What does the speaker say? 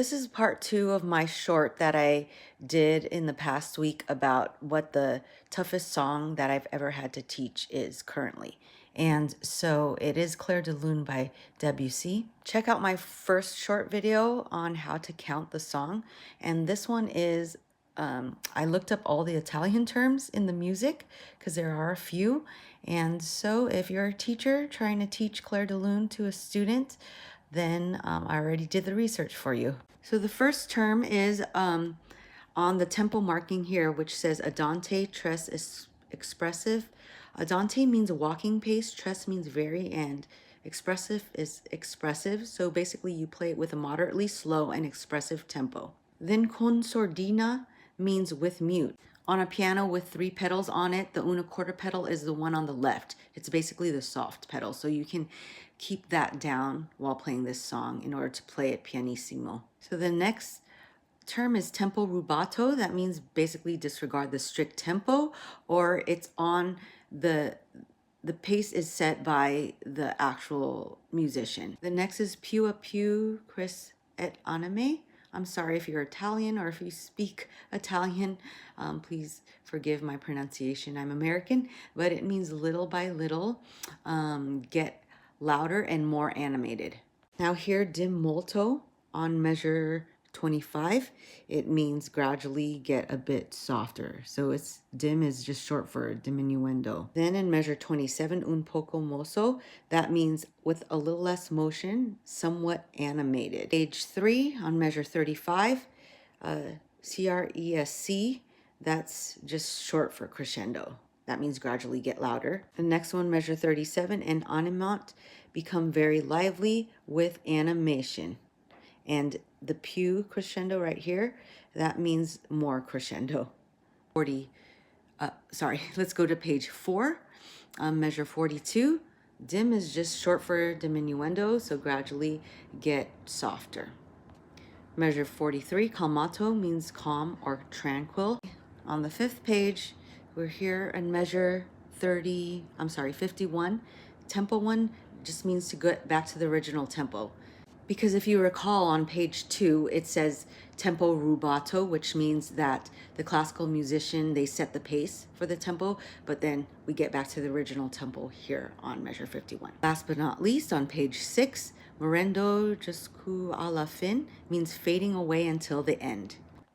This is part 2 of my short that I did in the past week about what the toughest song that I've ever had to teach is currently. And so it is Clair de Lune by Debussy. Check out my first short video on how to count the song. And this one is, I looked up all the Italian terms in the music because there are a few. And so if you're a teacher trying to teach Clair de Lune to a student, then I already did the research for you. So the first term is on the tempo marking here, which says Andante, tres is expressive. Andante means walking pace, tres means very, and expressive is expressive. So basically you play it with a moderately slow and expressive tempo. Then con sordina means with mute. On a piano with 3 pedals on it, the una quarta pedal is the one on the left. It's basically the soft pedal, so you can keep that down while playing this song in order to play it pianissimo. So the next term is tempo rubato. That means basically disregard the strict tempo, or it's on the pace is set by the actual musician. The next is più a più cris et anime. I'm sorry if you're Italian or if you speak Italian, please forgive my pronunciation. I'm American, but it means little by little, get louder and more animated. Now here, dim molto on measure 25, it means gradually get a bit softer. So it's dim is just short for diminuendo. Then in measure 27, un poco mosso, that means with a little less motion, somewhat animated. Page 3 on measure 35, cresc, that's just short for crescendo. That means gradually get louder. The next one, measure 37, and animat, become very lively with animation. And the più crescendo right here, that means more crescendo. Let's go to page 4, measure 42. Dim is just short for diminuendo, so gradually get softer. Measure 43, calmato, means calm or tranquil. On the 5th page, we're here in measure 51. Tempo 1 just means to get back to the original tempo. Because if you recall on page 2, it says tempo rubato, which means that the classical musician, they set the pace for the tempo, but then we get back to the original tempo here on measure 51. Last but not least, on page 6, morendo jusqu'à la fin means fading away until the end.